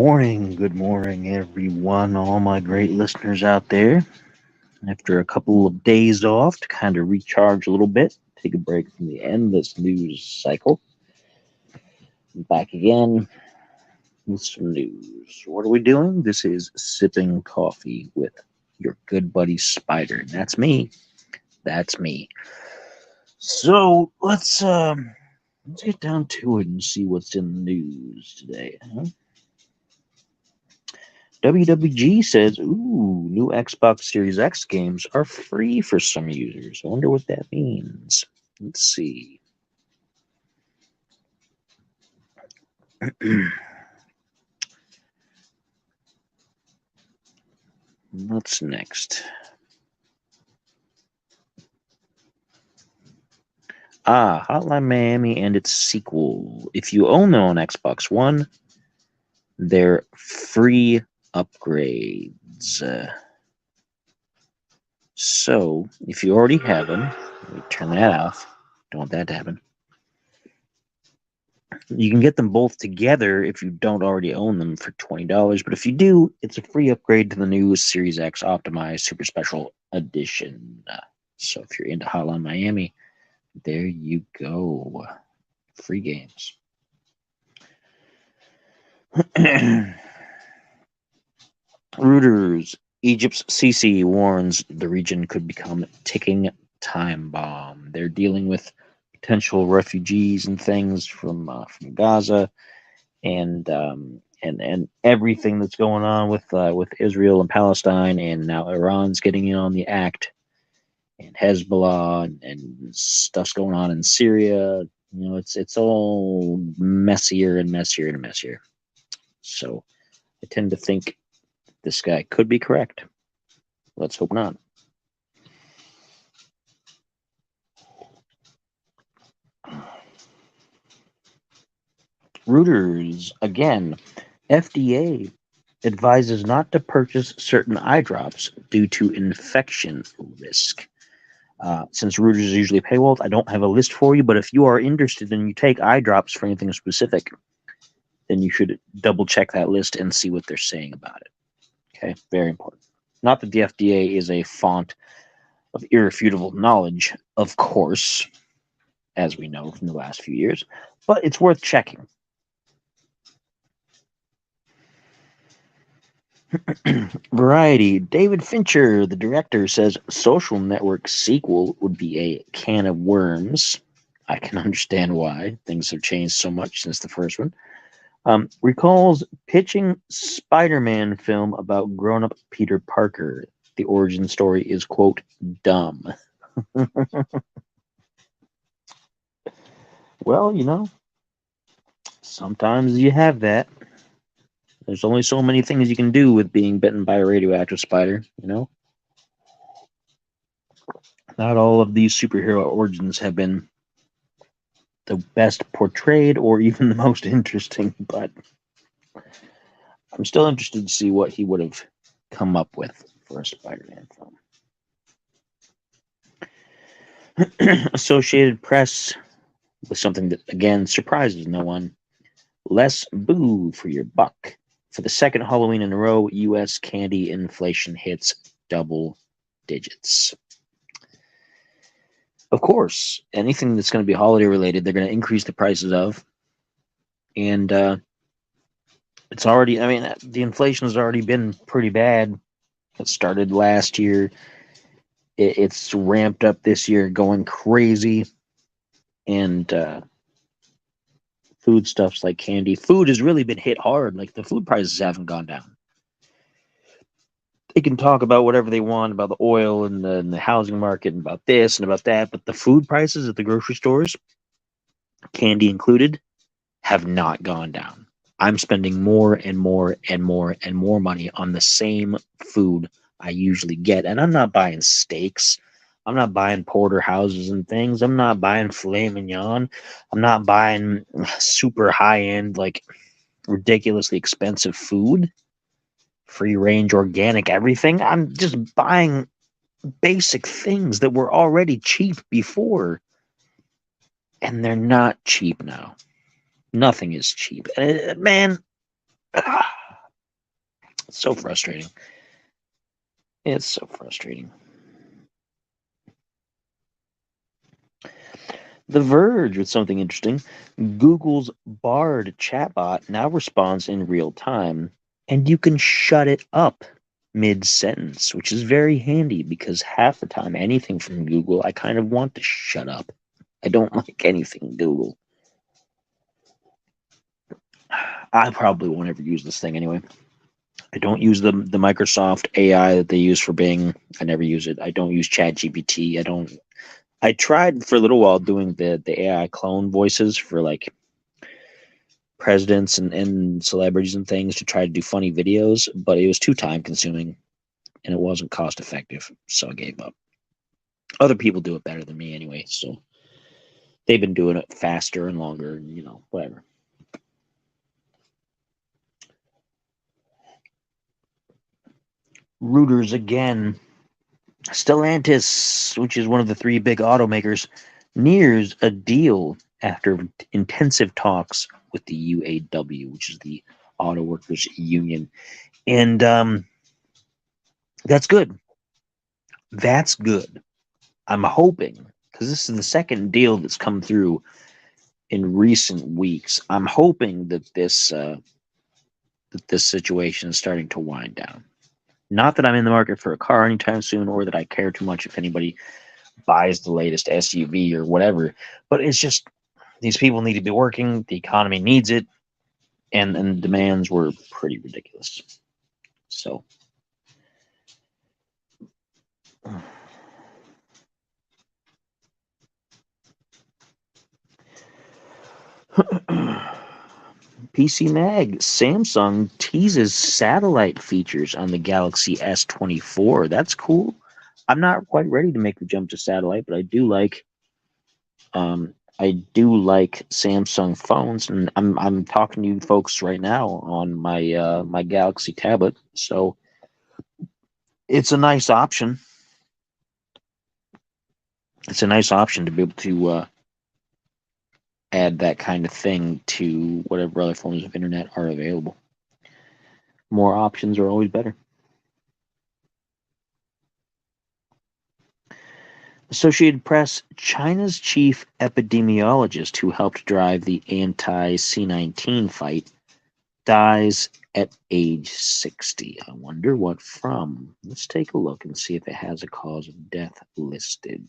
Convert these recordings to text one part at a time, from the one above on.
good morning, everyone, all my great listeners out there. After a couple of days off to kind of recharge a little bit, take a break from the endless news cycle. I'm back again with some news. What are we doing? This is Sipping Coffee with your good buddy Spider. And that's me. That's me. So let's get down to it and see what's in the news today. Huh? WWG says, ooh, new Xbox Series X games are free for some users. I wonder what that means. Let's see. What's next? Hotline Miami and its sequel. If you own them on Xbox One, they're free upgrades. So, if you already have them, let me turn that off. Don't want that to happen. You can get them both together if you don't already own them for $20. But if you do, it's a free upgrade to the new Series X Optimized Super Special Edition. So if you're into Hotline Miami, there you go. Free games. Reuters. Egypt's Sisi warns the region could become a ticking time bomb. They're dealing with potential refugees and things from Gaza, and everything that's going on with Israel and Palestine, and now Iran's getting in on the act, and Hezbollah and stuff's going on in Syria. You know, it's all messier and messier and messier. So I tend to think this guy could be correct. Let's hope not. Reuters again. FDA advises not to purchase certain eye drops due to infection risk. Since Reuters is usually paywalled, I don't have a list for you, but if you are interested and you take eye drops for anything specific, then you should double check that list and see what they're saying about it. Okay, very important. Not that the FDA is a font of irrefutable knowledge, of course, as we know from the last few years, but it's worth checking. Variety. David Fincher, the director, says Social Network sequel would be a can of worms. I can understand why. Things have changed so much since the first one. Recalls pitching Spider-Man film about grown-up Peter Parker. The origin story is, quote, dumb. Well, you know, sometimes you have that. There's only so many things you can do with being bitten by a radioactive spider, you know? Not all of these superhero origins have been the best portrayed or even the most interesting, but I'm still interested to see what he would have come up with for a Spider-Man film. Associated Press with something that, again, surprises no one. Less boo for your buck. For the second Halloween in a row, U.S. candy inflation hits double digits. Of course, anything that's going to be holiday related, they're going to increase the prices of. And it's already, I mean, the inflation has already been pretty bad. It started last year. It's ramped up this year, going crazy. And foodstuffs like candy. Food has really been hit hard. Like, the food prices haven't gone down. They can talk about whatever they want about the oil and the housing market and about this and about that, but the food prices at the grocery stores, candy included, have not gone down. I'm spending more and more and more and more money on the same food I usually get, and I'm not buying steaks. I'm not buying porterhouses and things. I'm not buying filet mignon. I'm not buying super high end, like ridiculously expensive food. Free range, organic, everything. I'm just buying basic things that were already cheap before, and they're not cheap now. Nothing is cheap. Man, It's so frustrating. It's so frustrating. The Verge with something interesting. Google's Bard chatbot now responds in real time, and you can shut it up mid-sentence, which is very handy because half the time anything from Google, I kind of want to shut up. I don't like anything Google. I probably won't ever use this thing anyway. I don't use the Microsoft AI that they use for Bing. I never use it. I don't use ChatGPT. I tried for a little while doing the AI clone voices for like presidents and celebrities and things to try to do funny videos, but it was too time consuming and it wasn't cost effective, so I gave up. Other people do it better than me anyway, so they've been doing it faster and longer, and whatever. Reuters again. Stellantis, which is one of the three big automakers, nears a deal after intensive talks with the UAW, which is the Auto Workers Union. And that's good. That's good. I'm hoping, because this is the second deal that's come through in recent weeks, I'm hoping that this situation is starting to wind down. Not that I'm in the market for a car anytime soon, or that I care too much if anybody buys the latest SUV or whatever, but it's just these people need to be working. The economy needs it, and demands were pretty ridiculous. So. PC Mag, Samsung teases satellite features on the Galaxy S24. That's cool. I'm not quite ready to make the jump to satellite, but I do like Samsung phones, and I'm talking to you folks right now on my my Galaxy tablet. So it's a nice option. It's a nice option to be able to add that kind of thing to whatever other forms of internet are available. More options are always better. Associated Press, China's chief epidemiologist who helped drive the anti-C19 fight dies at age 60. I wonder what from. Let's take a look and see if it has a cause of death listed.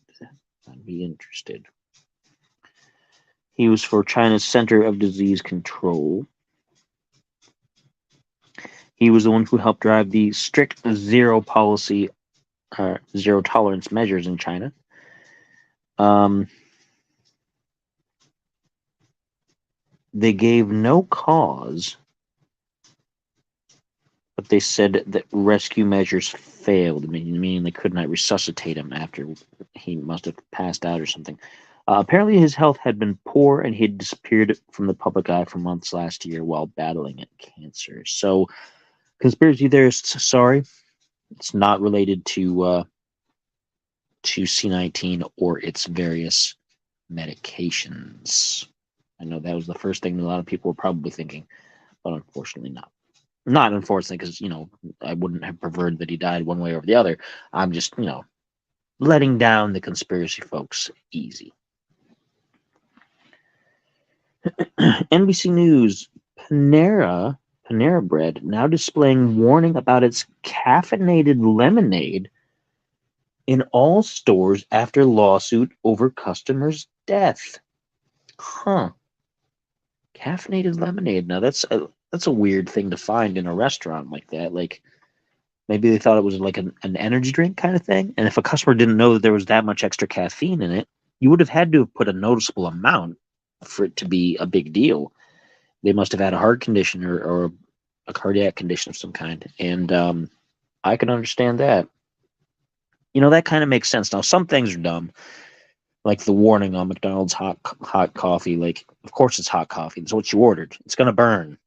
I'd be interested. He was for China's Center of Disease Control. He was the one who helped drive the strict zero policy, zero tolerance measures in China. They gave no cause, but they said that rescue measures failed, meaning they could not resuscitate him after he must have passed out or something. Apparently, his health had been poor, and he had disappeared from the public eye for months last year while battling cancer. So, conspiracy theorists, sorry, it's not related to C19 or its various medications. I know that was the first thing that a lot of people were probably thinking, but unfortunately not. Not unfortunately, because, I wouldn't have preferred that he died one way or the other. I'm just, letting down the conspiracy folks easy. NBC News, Panera Bread now displaying warning about its caffeinated lemonade in all stores after lawsuit over customer's death. Huh. Caffeinated lemonade. Now that's a weird thing to find in a restaurant like that. Like, maybe they thought it was like an energy drink kind of thing. And if a customer didn't know that there was that much extra caffeine in it, you would have had to have put a noticeable amount for it to be a big deal. They must have had a heart condition or a cardiac condition of some kind. And I can understand that. That kind of makes sense. Now, some things are dumb, like the warning on McDonald's hot coffee. Like, of course it's hot coffee. That's what you ordered. It's gonna burn.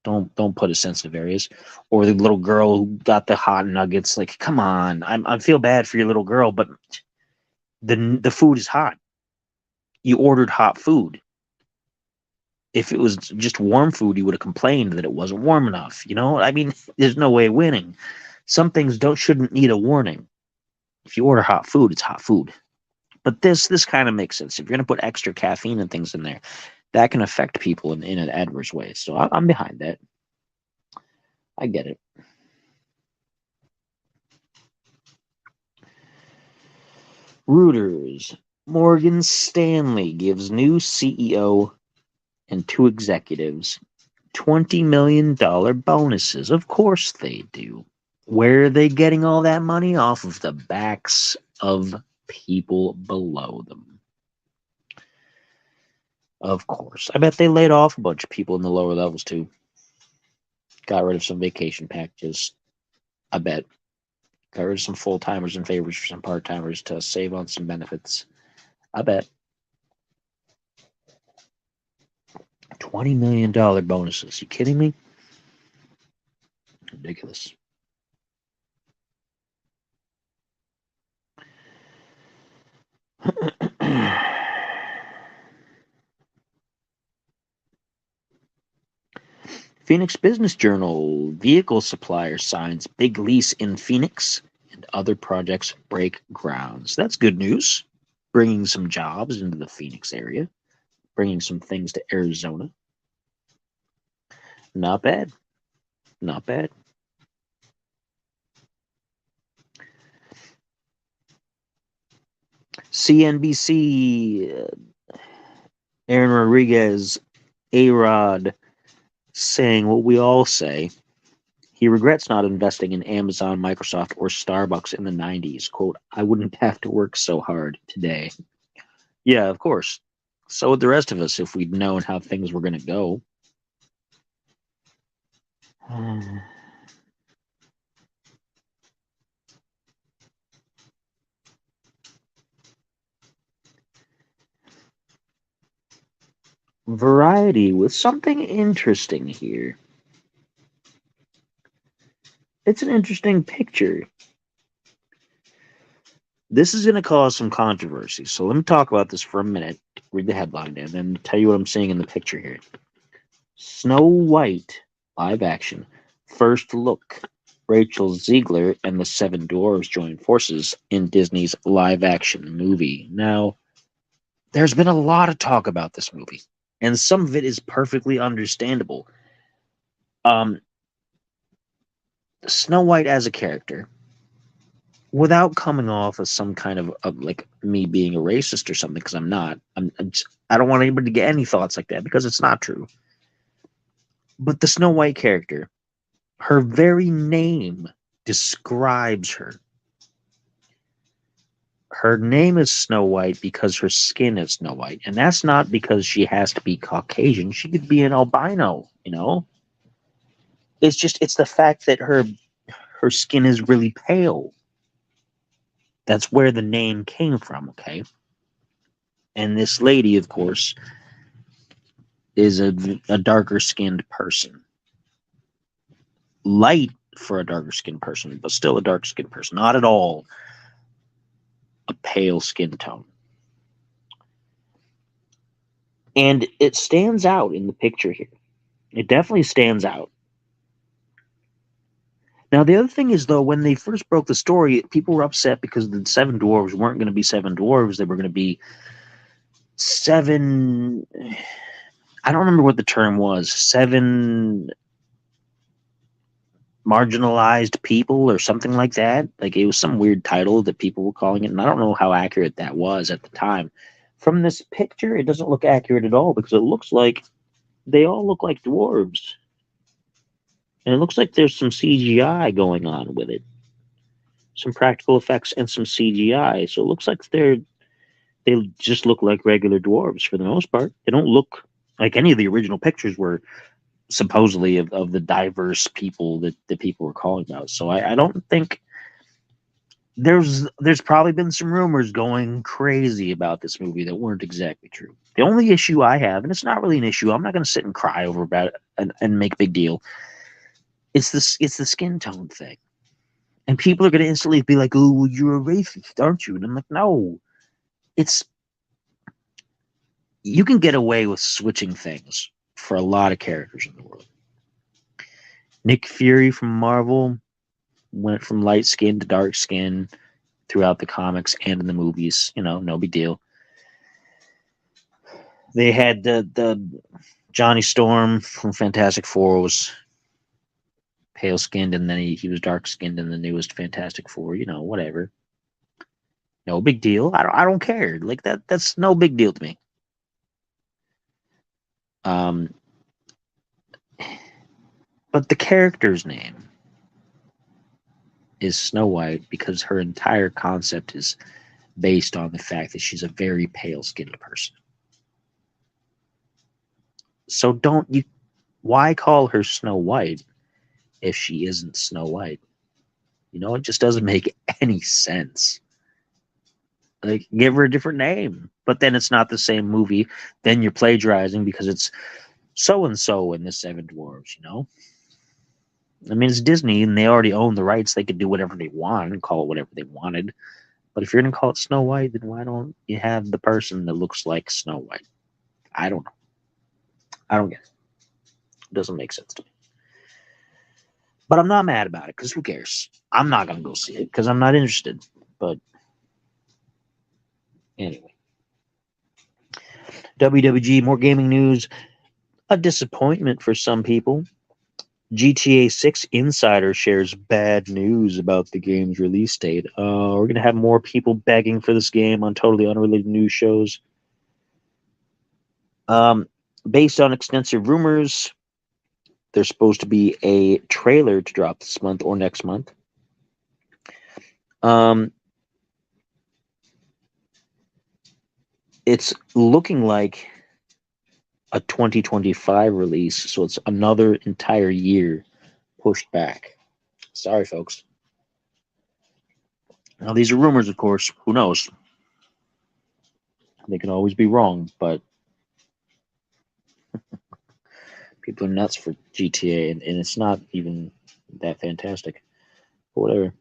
Don't put it sensitive areas. Or the little girl who got the hot nuggets. Like, come on. I feel bad for your little girl, but the food is hot. You ordered hot food. If it was just warm food, he would have complained that it wasn't warm enough. I mean, there's no way of winning. Some things shouldn't need a warning. If you order hot food, it's hot food. But this kind of makes sense. If you're going to put extra caffeine and things in there, that can affect people in an adverse way. So I'm behind that. I get it. Reuters. Morgan Stanley gives new CEO and 2 executives $20 million bonuses. Of course they do. Where are they getting all that money? Off of the backs of people below them. Of course. I bet they laid off a bunch of people in the lower levels too. Got rid of some vacation packages. I bet. Got rid of some full-timers in favor for some part-timers to save on some benefits. I bet. $20 million bonuses. You kidding me? Ridiculous. Phoenix Business Journal. Vehicle supplier signs big lease in Phoenix and other projects break grounds. That's good news. Bringing some jobs into the Phoenix area. Bringing some things to Arizona. Not bad. Not bad. CNBC. Aaron Rodriguez, A-Rod, saying what we all say. He regrets not investing in Amazon, Microsoft, or Starbucks in the 90s. Quote, I wouldn't have to work so hard today. Yeah, of course. So would the rest of us if we'd known how things were going to go. Variety with something interesting here. It's an interesting picture. This is going to cause some controversy. So let me talk about this for a minute. Read the headline and then tell you what I'm seeing in the picture here. Snow White live action. First look. Rachel Ziegler and the Seven Dwarfs join forces in Disney's live action movie. Now, there's been a lot of talk about this movie, and some of it is perfectly understandable. Snow White as a character, without coming off as some kind of like me being a racist or something, because I'm not. I don't want anybody to get any thoughts like that because it's not true. But the Snow White character, her very name describes her. Her name is Snow White because her skin is Snow White. And that's not because she has to be Caucasian. She could be an albino, It's the fact that her skin is really pale. That's where the name came from, okay? And this lady, of course, is a darker skinned person. Light for a darker skinned person, but still a dark skinned person. Not at all a pale skin tone. And it stands out in the picture here. It definitely stands out. Now, the other thing is, though, when they first broke the story, people were upset because the Seven Dwarves weren't going to be Seven Dwarves. They were going to be seven... I don't remember what the term was. 7 marginalized people or something like that. Like, it was some weird title that people were calling it, and I don't know how accurate that was at the time. From this picture, it doesn't look accurate at all because it looks like they all look like dwarves. And it looks like there's some CGI going on with it. Some practical effects and some CGI. So it looks like they just look like regular dwarves for the most part. They don't look like any of the original pictures were supposedly of the diverse people that people were calling about. So I don't think there's probably been some rumors going crazy about this movie that weren't exactly true. The only issue I have, and it's not really an issue, I'm not going to sit and cry over about it and make a big deal. It's the skin tone thing. And people are going to instantly be like, oh, well, you're a racist, aren't you? And I'm like, no. You can get away with switching things for a lot of characters in the world. Nick Fury from Marvel went from light skin to dark skin throughout the comics and in the movies. No big deal. They had the Johnny Storm from Fantastic Four was pale skinned, and then he was dark skinned in the newest Fantastic Four. Whatever. No big deal. I don't care. Like that's no big deal to me. Um, but the character's name is Snow White because her entire concept is based on the fact that she's a very pale skinned person. So why call her Snow White if she isn't Snow White? It just doesn't make any sense. Like, give her a different name. But then it's not the same movie. Then you're plagiarizing because it's so-and-so in the Seven Dwarves, I mean, it's Disney, and they already own the rights. They could do whatever they want and call it whatever they wanted. But if you're going to call it Snow White, then why don't you have the person that looks like Snow White? I don't know. I don't get it. It doesn't make sense to me. But I'm not mad about it, because who cares? I'm not going to go see it, because I'm not interested. But anyway. WWG, more gaming news. A disappointment for some people. GTA 6 Insider shares bad news about the game's release date. We're going to have more people begging for this game on totally unrelated news shows. Based on extensive rumors, there's supposed to be a trailer to drop this month or next month. It's looking like a 2025 release, so it's another entire year pushed back. Sorry, folks. Now, these are rumors, of course. Who knows? They can always be wrong, but people are nuts for GTA, and it's not even that fantastic. But whatever.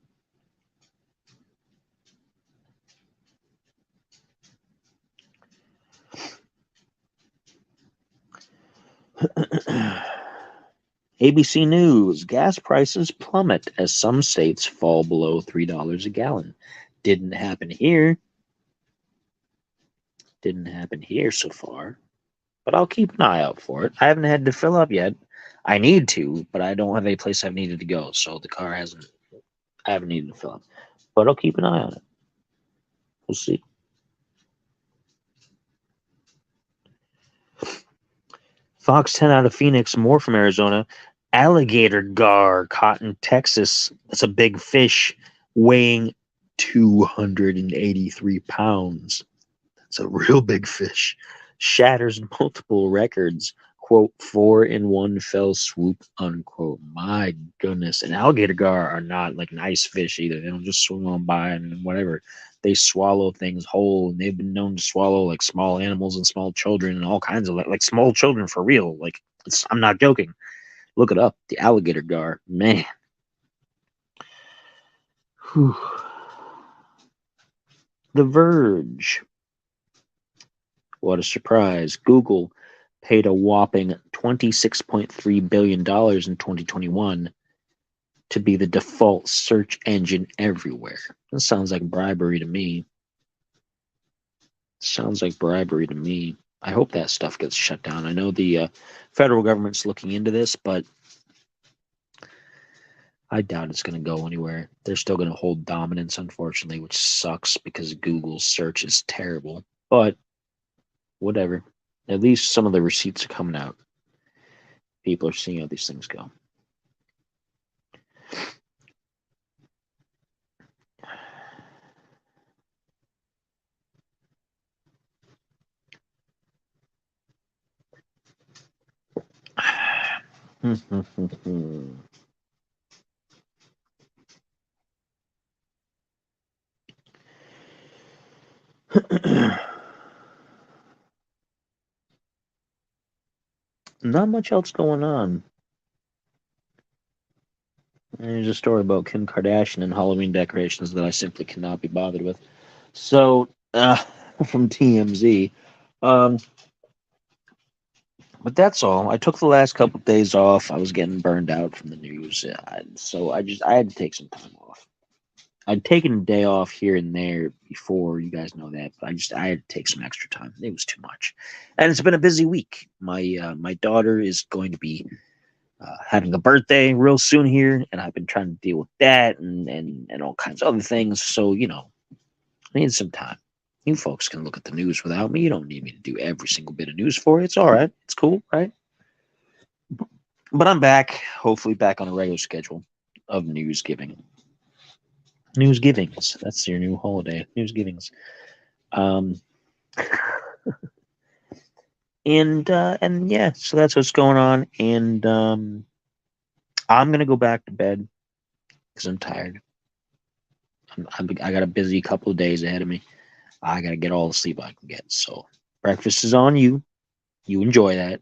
ABC News, gas prices plummet as some states fall below $3 a gallon. Didn't happen here. Didn't happen here so far. But I'll keep an eye out for it. I haven't had to fill up yet. I need to, but I don't have any place I've needed to go, so the car I haven't needed to fill up. But I'll keep an eye on it. We'll see. Fox 10 out of Phoenix, more from Arizona. Alligator gar caught in Texas. That's a big fish weighing 283 pounds. That's a real big fish. Shatters multiple records. Quote, 4 in 1 fell swoop, unquote. My goodness. And alligator gar are not like nice fish either. They don't just swim on by and whatever. They swallow things whole, and they've been known to swallow like small animals and small children and all kinds of like small children for real. Like, I'm not joking. Look it up. The alligator gar. Man. Whew. The Verge. What a surprise. Google paid a whopping $26.3 billion in 2021 to be the default search engine everywhere. That sounds like bribery to me. Sounds like bribery to me. I hope that stuff gets shut down. I know the federal government's looking into this, but I doubt it's going to go anywhere. They're still going to hold dominance, unfortunately, which sucks because Google's search is terrible. But whatever. At least some of the receipts are coming out. People are seeing how these things go. Not much else going on. There's a story about Kim Kardashian and Halloween decorations that I simply cannot be bothered with. So, from TMZ, But that's all. I took the last couple of days off. I was getting burned out from the news, so I had to take some time off. I'd taken a day off here and there before, you guys know that, but I had to take some extra time. It was too much, and it's been a busy week. My daughter is going to be having a birthday real soon here, and I've been trying to deal with that and all kinds of other things. So I need some time. You folks can look at the news without me. You don't need me to do every single bit of news for you. It's all right. It's cool, right? But I'm back, hopefully back on a regular schedule of news giving. News givings. That's your new holiday. News givings. Um, and yeah, so that's what's going on. And I'm gonna go back to bed because I'm tired. I got a busy couple of days ahead of me. I gotta get all the sleep I can get. So breakfast is on you. You enjoy that.